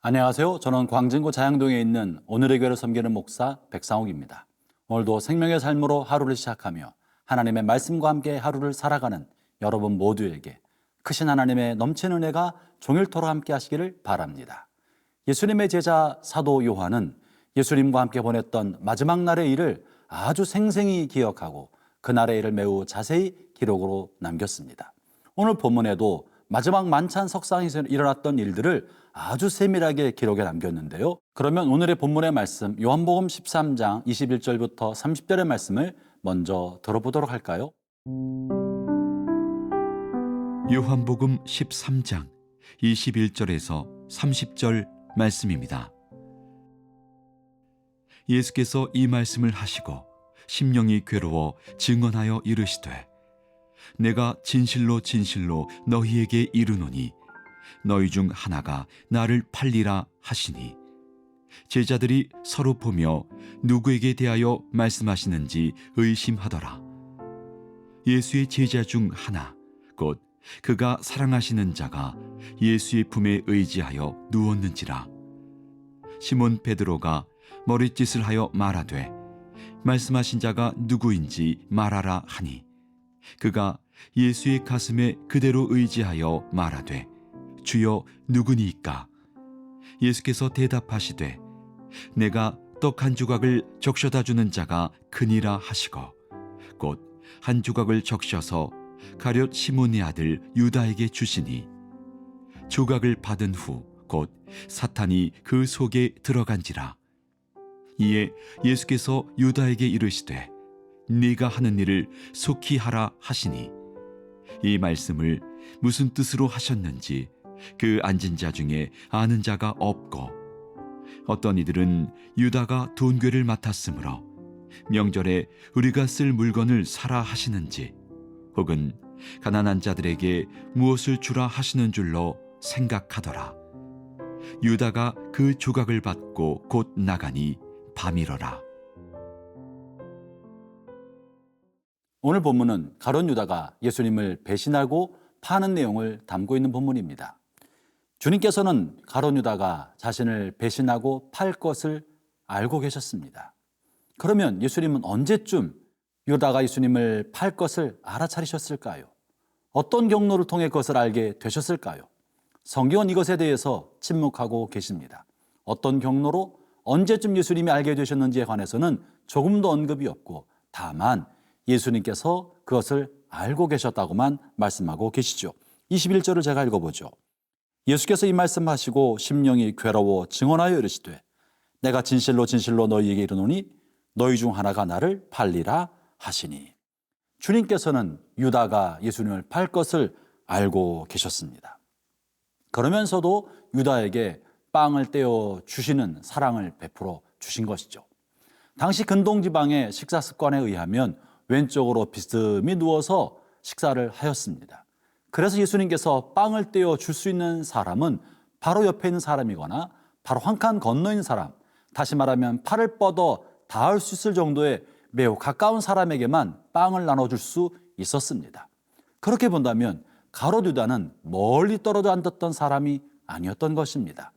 안녕하세요. 저는 광진구 자양동에 있는 오늘의 교회를 섬기는 목사 백상욱입니다. 오늘도 생명의 삶으로 하루를 시작하며 하나님의 말씀과 함께 하루를 살아가는 여러분 모두에게 크신 하나님의 넘치는 은혜가 종일토록 함께 하시기를 바랍니다. 예수님의 제자 사도 요한은 예수님과 함께 보냈던 마지막 날의 일을 아주 생생히 기억하고 그날의 일을 매우 자세히 기록으로 남겼습니다. 오늘 본문에도 마지막 만찬 석상에서 일어났던 일들을 아주 세밀하게 기록해 남겼는데요. 그러면 오늘의 본문의 말씀 요한복음 13장 21절부터 30절의 말씀을 먼저 들어보도록 할까요? 요한복음 13장 21절에서 30절 말씀입니다. 예수께서 이 말씀을 하시고 심령이 괴로워 증언하여 이르시되 내가 진실로 진실로 너희에게 이르노니 너희 중 하나가 나를 팔리라 하시니 제자들이 서로 보며 누구에게 대하여 말씀하시는지 의심하더라. 예수의 제자 중 하나 곧 그가 사랑하시는 자가 예수의 품에 의지하여 누웠는지라. 시몬 베드로가 머릿짓을 하여 말하되 말씀하신 자가 누구인지 말하라 하니 그가 예수의 가슴에 그대로 의지하여 말하되 주여 누구니이까? 예수께서 대답하시되 내가 떡 한 조각을 적셔다 주는 자가 그니라 하시고 곧 한 조각을 적셔서 가룟 시몬의 아들 유다에게 주시니 조각을 받은 후 곧 사탄이 그 속에 들어간지라. 이에 예수께서 유다에게 이르시되 네가 하는 일을 속히 하라 하시니 이 말씀을 무슨 뜻으로 하셨는지 그 앉은 자 중에 아는 자가 없고 어떤 이들은 유다가 돈괴를 맡았으므로 명절에 우리가 쓸 물건을 사라 하시는지 혹은 가난한 자들에게 무엇을 주라 하시는 줄로 생각하더라. 유다가 그 조각을 받고 곧 나가니 밤이러라. 오늘 본문은 가룟 유다가 예수님을 배신하고 파는 내용을 담고 있는 본문입니다. 주님께서는 가룟 유다가 자신을 배신하고 팔 것을 알고 계셨습니다. 그러면 예수님은 언제쯤 유다가 예수님을 팔 것을 알아차리셨을까요? 어떤 경로를 통해 그것을 알게 되셨을까요? 성경은 이것에 대해서 침묵하고 계십니다. 어떤 경로로 언제쯤 예수님이 알게 되셨는지에 관해서는 조금도 언급이 없고 다만 예수님께서 그것을 알고 계셨다고만 말씀하고 계시죠. 21절을 제가 읽어보죠. 예수께서 이 말씀하시고 심령이 괴로워 증언하여 이르시되 내가 진실로 진실로 너희에게 이르노니 너희 중 하나가 나를 팔리라 하시니 주님께서는 유다가 예수님을 팔 것을 알고 계셨습니다. 그러면서도 유다에게 빵을 떼어 주시는 사랑을 베풀어 주신 것이죠. 당시 근동지방의 식사 습관에 의하면 왼쪽으로 비스듬히 누워서 식사를 하였습니다. 그래서 예수님께서 빵을 떼어 줄 수 있는 사람은 바로 옆에 있는 사람이거나 바로 한 칸 건너 있는 사람, 다시 말하면 팔을 뻗어 닿을 수 있을 정도의 매우 가까운 사람에게만 빵을 나눠줄 수 있었습니다. 그렇게 본다면 가룟 유다는 멀리 떨어져 앉았던 사람이 아니었던 것입니다.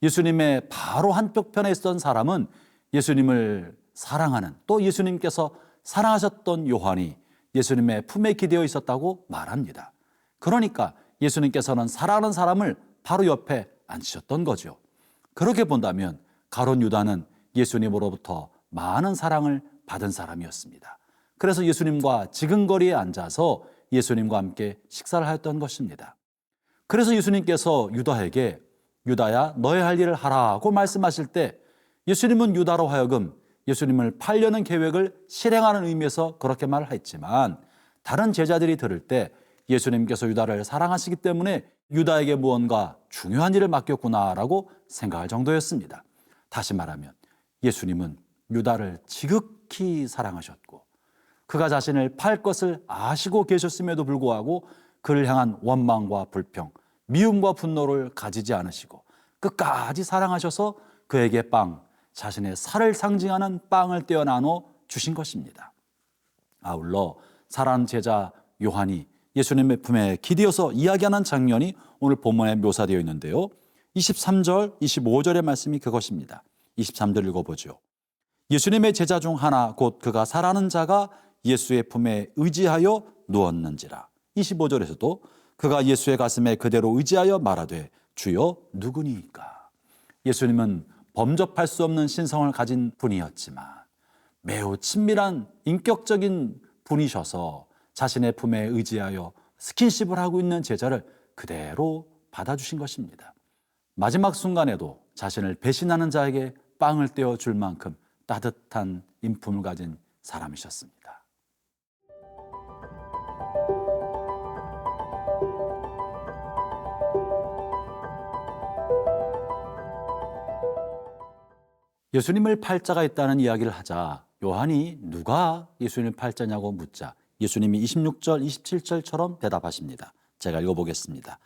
예수님의 바로 한쪽편에 있었던 사람은 예수님을 사랑하는 또 예수님께서 사랑하셨던 요한이 예수님의 품에 기대어 있었다고 말합니다. 그러니까 예수님께서는 사랑하는 사람을 바로 옆에 앉히셨던 거죠. 그렇게 본다면 가룟 유다는 예수님으로부터 많은 사랑을 받은 사람이었습니다. 그래서 예수님과 지근거리에 앉아서 예수님과 함께 식사를 하였던 것입니다. 그래서 예수님께서 유다에게 유다야 너의 할 일을 하라고 말씀하실 때 예수님은 유다로 하여금 예수님을 팔려는 계획을 실행하는 의미에서 그렇게 말을 했지만 다른 제자들이 들을 때 예수님께서 유다를 사랑하시기 때문에 유다에게 무언가 중요한 일을 맡겼구나라고 생각할 정도였습니다. 다시 말하면 예수님은 유다를 지극히 사랑하셨고 그가 자신을 팔 것을 아시고 계셨음에도 불구하고 그를 향한 원망과 불평, 미움과 분노를 가지지 않으시고 끝까지 사랑하셔서 그에게 자신의 살을 상징하는 빵을 떼어 나눠 주신 것입니다. 아울러 사랑하는 제자 요한이 예수님의 품에 기대어서 이야기하는 장면이 오늘 본문에 묘사되어 있는데요. 23절, 25절의 말씀이 그것입니다. 23절 읽어보죠. 예수님의 제자 중 하나 곧 그가 살아는 자가 예수의 품에 의지하여 누웠는지라. 25절에서도 그가 예수의 가슴에 그대로 의지하여 말하되 주여 누구니이까. 예수님은 범접할 수 없는 신성을 가진 분이었지만 매우 친밀한 인격적인 분이셔서 자신의 품에 의지하여 스킨십을 하고 있는 제자를 그대로 받아주신 것입니다. 마지막 순간에도 자신을 배신하는 자에게 빵을 떼어줄 만큼 따뜻한 인품을 가진 사람이셨습니다. 예수님을 팔자가 있다는 이야기를 하자 요한이 누가 예수님을 팔자냐고 묻자 예수님이 26절, 27절처럼 대답하십니다. 제가 읽어보겠습니다.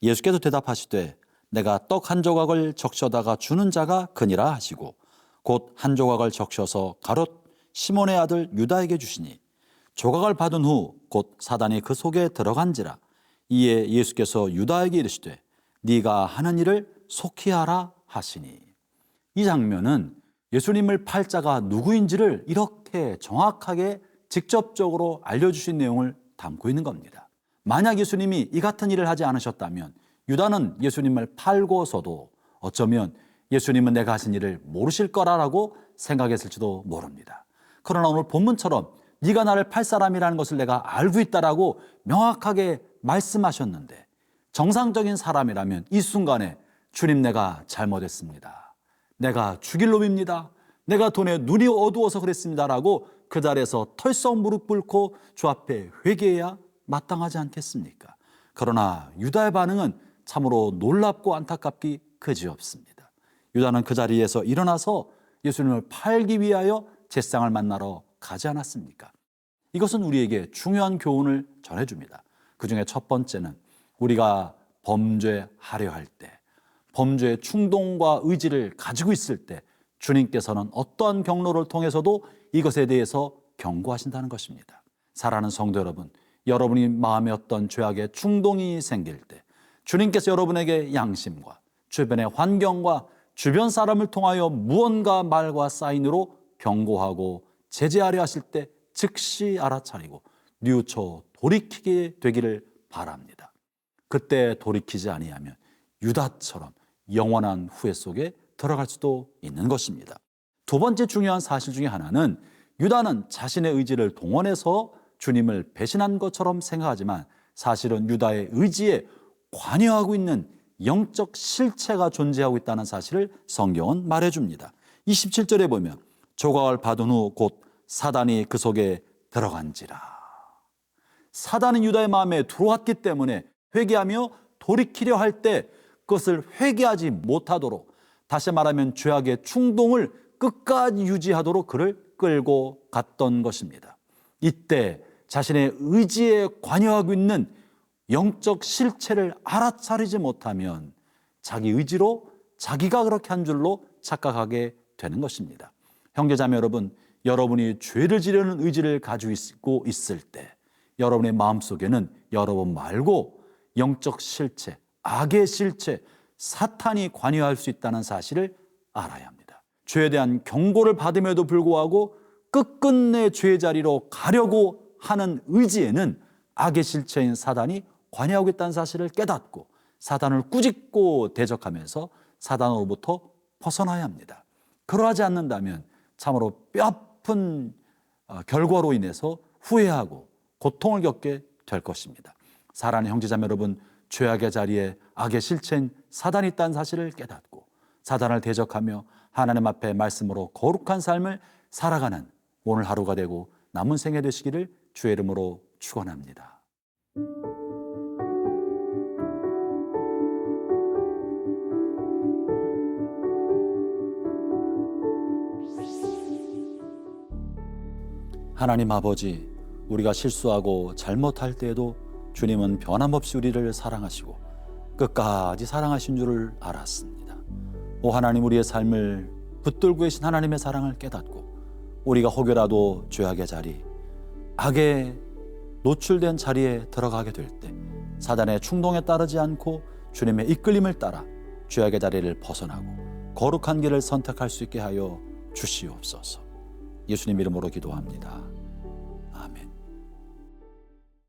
예수께서 대답하시되 내가 떡 한 조각을 적셔다가 주는 자가 그니라 하시고 곧 한 조각을 적셔서 가롯 시몬의 아들 유다에게 주시니 조각을 받은 후 곧 사단이 그 속에 들어간지라. 이에 예수께서 유다에게 이르시되 네가 하는 일을 속히 하라 하시니. 이 장면은 예수님을 팔자가 누구인지를 이렇게 정확하게 직접적으로 알려주신 내용을 담고 있는 겁니다. 만약 예수님이 이 같은 일을 하지 않으셨다면 유다는 예수님을 팔고서도 어쩌면 예수님은 내가 하신 일을 모르실 거라고 생각했을지도 모릅니다. 그러나 오늘 본문처럼 네가 나를 팔 사람이라는 것을 내가 알고 있다라고 명확하게 말씀하셨는데 정상적인 사람이라면 이 순간에 주님 내가 잘못했습니다. 내가 죽일 놈입니다. 내가 돈에 눈이 어두워서 그랬습니다라고 그 자리에서 털썩 무릎 꿇고 주 앞에 회개해야 마땅하지 않겠습니까? 그러나 유다의 반응은 참으로 놀랍고 안타깝기 그지없습니다. 유다는 그 자리에서 일어나서 예수님을 팔기 위하여 제사장을 만나러 가지 않았습니까? 이것은 우리에게 중요한 교훈을 전해줍니다. 그 중에 첫 번째는 우리가 범죄하려 할 때, 범죄의 충동과 의지를 가지고 있을 때 주님께서는 어떠한 경로를 통해서도 이것에 대해서 경고하신다는 것입니다. 사랑하는 성도 여러분, 여러분이 마음에 어떤 죄악의 충동이 생길 때 주님께서 여러분에게 양심과 주변의 환경과 주변 사람을 통하여 무언가 말과 사인으로 경고하고 제재하려 하실 때 즉시 알아차리고 뉘우쳐 돌이키게 되기를 바랍니다. 그때 돌이키지 아니하면 유다처럼 영원한 후회 속에 들어갈 수도 있는 것입니다. 두 번째 중요한 사실 중에 하나는 유다는 자신의 의지를 동원해서 주님을 배신한 것처럼 생각하지만 사실은 유다의 의지에 관여하고 있는 영적 실체가 존재하고 있다는 사실을 성경은 말해줍니다. 27절에 보면 조각을 받은 후 곧 사단이 그 속에 들어간지라. 사단은 유다의 마음에 들어왔기 때문에 회개하며 돌이키려 할 때 그것을 회개하지 못하도록, 다시 말하면 죄악의 충동을 끝까지 유지하도록 그를 끌고 갔던 것입니다. 이때 자신의 의지에 관여하고 있는 영적 실체를 알아차리지 못하면 자기 의지로 자기가 그렇게 한 줄로 착각하게 되는 것입니다. 형제자매 여러분, 여러분이 죄를 지려는 의지를 가지고 있을 때 여러분의 마음속에는 여러분 말고 영적 실체, 악의 실체, 사탄이 관여할 수 있다는 사실을 알아야 합니다. 죄에 대한 경고를 받음에도 불구하고 끝끝내 죄의 자리로 가려고 하는 의지에는 악의 실체인 사단이 관여하고 있다는 사실을 깨닫고 사단을 꾸짖고 대적하면서 사단으로부터 벗어나야 합니다. 그러하지 않는다면 참으로 뼈아픈 결과로 인해서 후회하고 고통을 겪게 될 것입니다. 사랑하는 형제자매 여러분, 죄악의 자리에 악의 실체인 사단이 있다는 사실을 깨닫고 사단을 대적하며 하나님 앞에 말씀으로 거룩한 삶을 살아가는 오늘 하루가 되고 남은 생애 되시기를 주의 이름으로 축원합니다. 하나님 아버지, 우리가 실수하고 잘못할 때에도 주님은 변함없이 우리를 사랑하시고 끝까지 사랑하신 줄을 알았습니다. 오 하나님, 우리의 삶을 붙들고 계신 하나님의 사랑을 깨닫고 우리가 혹여라도 죄악의 자리, 악에 노출된 자리에 들어가게 될 때 사단의 충동에 따르지 않고 주님의 이끌림을 따라 죄악의 다리를 벗어나고 거룩한 길을 선택할 수 있게 하여 주시옵소서. 예수님 이름으로 기도합니다.